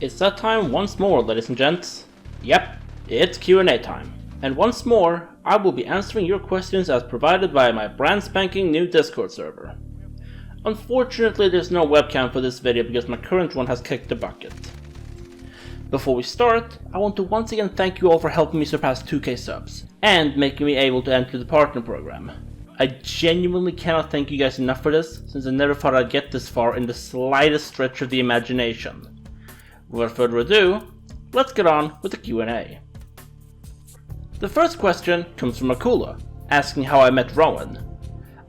It's that time once more, ladies and gents. Yep, it's Q&A time. And once more, I will be answering your questions as provided by my brand spanking new Discord server. Unfortunately, there's no webcam for this video because my current one has kicked the bucket. Before we start, I want to once again thank you all for helping me surpass 2k subs, and making me able to enter the partner program. I genuinely cannot thank you guys enough for this, since I never thought I'd get this far in the slightest stretch of the imagination. Without further ado, let's get on with the Q&A. The first question comes from Akula, asking how I met Rowan.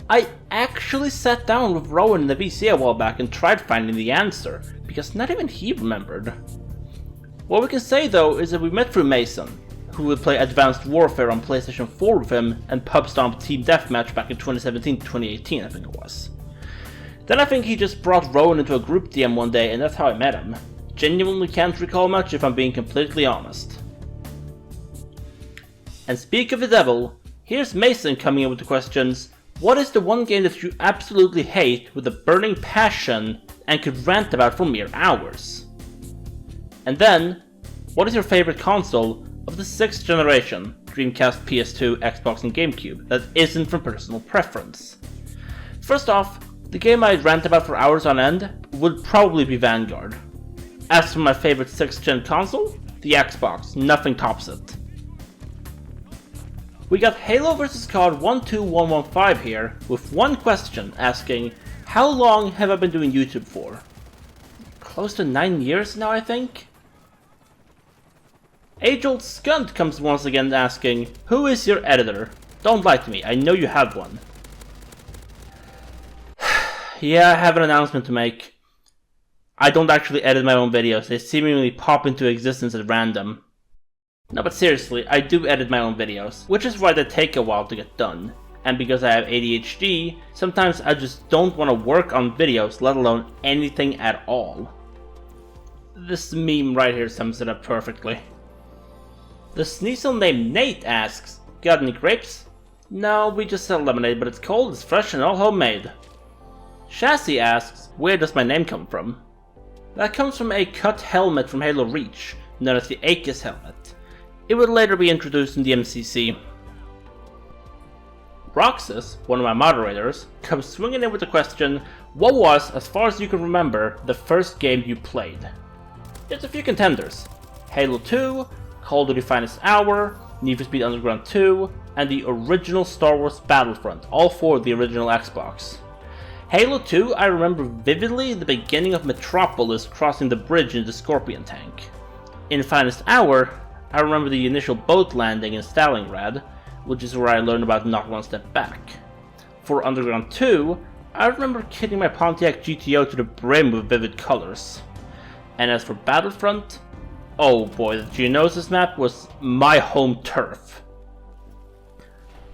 I actually sat down with Rowan in the VC a while back and tried finding the answer, because not even he remembered. What we can say though is that we met through Mason, who would play Advanced Warfare on PlayStation 4 with him and pub stomp Team Deathmatch back in 2017-2018 I think it was. Then I think he just brought Rowan into a group DM one day and that's how I met him. Genuinely can't recall much if I'm being completely honest. And speak of the devil, here's Mason coming in with the questions: what is the one game that you absolutely hate with a burning passion and could rant about for mere hours? And then, what is your favorite console of the 6th generation, Dreamcast, PS2, Xbox and GameCube, that isn't from personal preference? First off, the game I'd rant about for hours on end would probably be Vanguard. As for my favorite 6th gen console, the Xbox, nothing tops it. We got Halo vs COD 12115 here with one question asking, how long have I been doing YouTube for? Close to 9 years now I think? Age-old Skunt comes once again asking, who is your editor? Don't lie to me, I know you have one. Yeah, I have an announcement to make. I don't actually edit my own videos, they seemingly pop into existence at random. No, but seriously, I do edit my own videos, which is why they take a while to get done. And because I have ADHD, sometimes I just don't want to work on videos, let alone anything at all. This meme right here sums it up perfectly. The Sneasel named Nate asks, got any grapes? No, we just sell lemonade, but it's cold, it's fresh and all homemade. Chassis asks, where does my name come from? That comes from a cut helmet from Halo Reach, known as the AKIS helmet. It would later be introduced in the MCC. Roxas, one of my moderators, comes swinging in with the question, what was, as far as you can remember, the first game you played? There's a few contenders: Halo 2, Call of Duty Finest Hour, Need for Speed Underground 2, and the original Star Wars Battlefront, all for the original Xbox. Halo 2, I remember vividly the beginning of Metropolis crossing the bridge in the Scorpion tank. In Finest Hour, I remember the initial boat landing in Stalingrad, which is where I learned about Not One Step Back. For Underground 2, I remember kitting my Pontiac GTO to the brim with vivid colors. And as for Battlefront, oh boy, the Geonosis map was my home turf.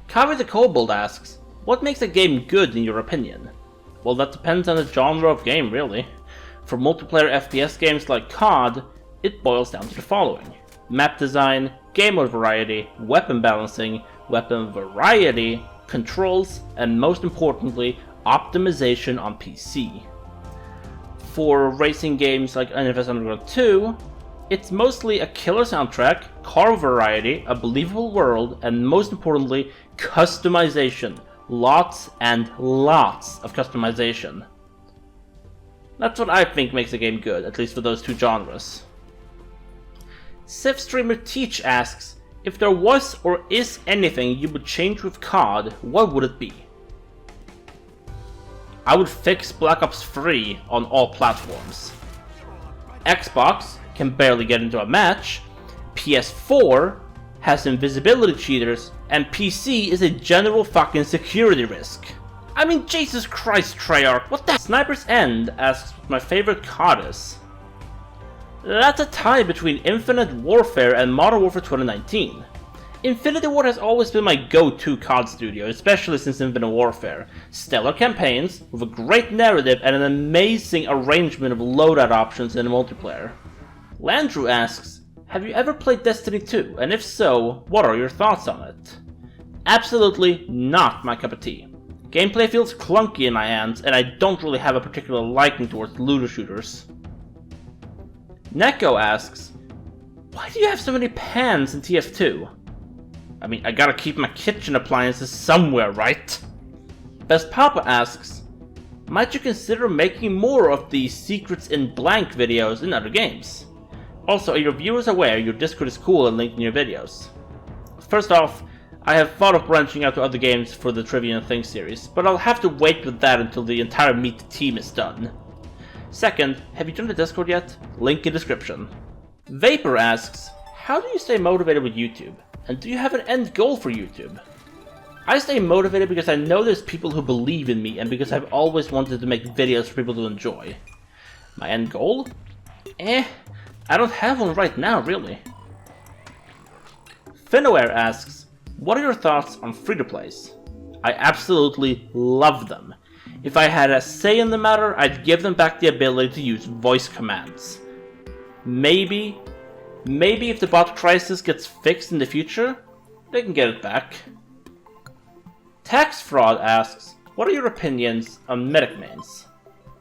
Kavi the Kobold asks, what makes a game good in your opinion? Well, that depends on the genre of game, really. For multiplayer FPS games like COD, it boils down to the following: map design, game mode variety, weapon balancing, weapon variety, controls, and most importantly, optimization on PC. For racing games like NFS Underground 2, it's mostly a killer soundtrack, car variety, a believable world, and most importantly, customization. Lots and lots of customization. That's what I think makes a game good, at least for those two genres. Sif Streamer Teach asks, if there was or is anything you would change with COD, what would it be? I would fix Black Ops 3 on all platforms. Xbox can barely get into a match, PS4 has invisibility cheaters, and PC is a general fucking security risk. I mean, Jesus Christ, Treyarch, what the— Sniper's End asks what my favorite COD is. That's a tie between Infinite Warfare and Modern Warfare 2019. Infinity Ward has always been my go-to COD studio, especially since Infinite Warfare. Stellar campaigns, with a great narrative and an amazing arrangement of loadout options in the multiplayer. Landrew asks, have you ever played Destiny 2, and if so, what are your thoughts on it? Absolutely not my cup of tea. Gameplay feels clunky in my hands, and I don't really have a particular liking towards looter shooters. Neko asks, why do you have so many pans in TF2? I mean, I gotta keep my kitchen appliances somewhere, right? Best Papa asks, might you consider making more of the Secrets in Blank videos in other games? Also, are your viewers aware your Discord is cool and linked in your videos? First off, I have thought of branching out to other games for the Trivia and Things series, but I'll have to wait with that until the entire Meet the Team is done. Second, have you joined the Discord yet? Link in description. Vapor asks, how do you stay motivated with YouTube? And do you have an end goal for YouTube? I stay motivated because I know there's people who believe in me and because I've always wanted to make videos for people to enjoy. My end goal? I don't have one right now, really. Finware asks, what are your thoughts on free-to-plays? I absolutely love them. If I had a say in the matter, I'd give them back the ability to use voice commands. Maybe if the bot crisis gets fixed in the future, they can get it back. Tax Fraud asks, what are your opinions on medic mains?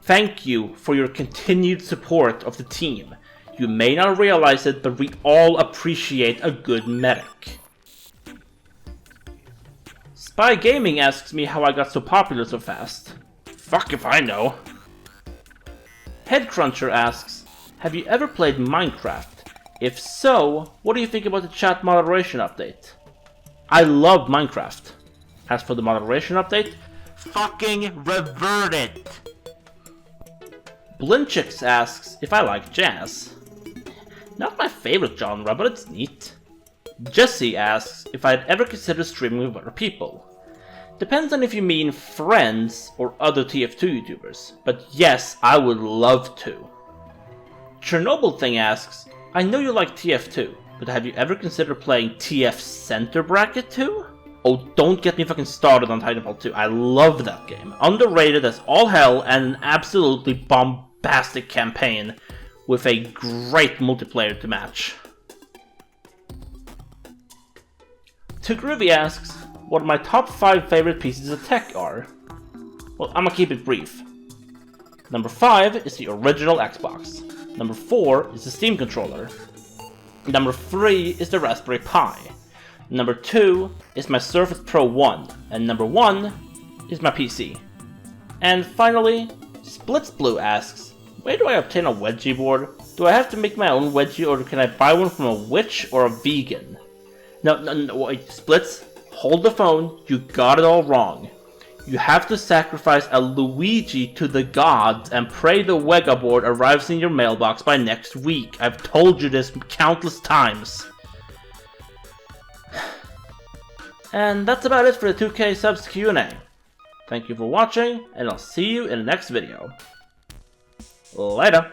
Thank you for your continued support of the team. You may not realize it, but we all appreciate a good medic. Spy Gaming asks me how I got so popular so fast. Fuck if I know. Headcruncher asks, have you ever played Minecraft? If so, what do you think about the chat moderation update? I love Minecraft. As for the moderation update, fucking revert it! Blinchix asks if I like jazz. Not my favorite genre, but it's neat. Jesse asks if I'd ever consider streaming with other people. Depends on if you mean friends or other TF2 YouTubers, but yes, I would love to. Chernobyl Thing asks, I know you like TF2, but have you ever considered playing TF Center Bracket 2? Oh, don't get me fucking started on Titanfall 2, I love that game. Underrated as all hell and an absolutely bombastic campaign with a great multiplayer to match. Tugruvi asks, what my top 5 favorite pieces of tech are? Well, I'm gonna keep it brief. Number 5 is the original Xbox. Number 4 is the Steam controller. Number 3 is the Raspberry Pi. Number 2 is my Surface Pro 1. And number 1 is my PC. And finally, Splitsblue asks, where do I obtain a wedgie board? Do I have to make my own wedgie or can I buy one from a witch or a vegan? No, wait, Splits, hold the phone, you got it all wrong. You have to sacrifice a Luigi to the gods and pray the Wega board arrives in your mailbox by next week. I've told you this countless times. And that's about it for the 2K subs Q&A. Thank you for watching, and I'll see you in the next video. Later!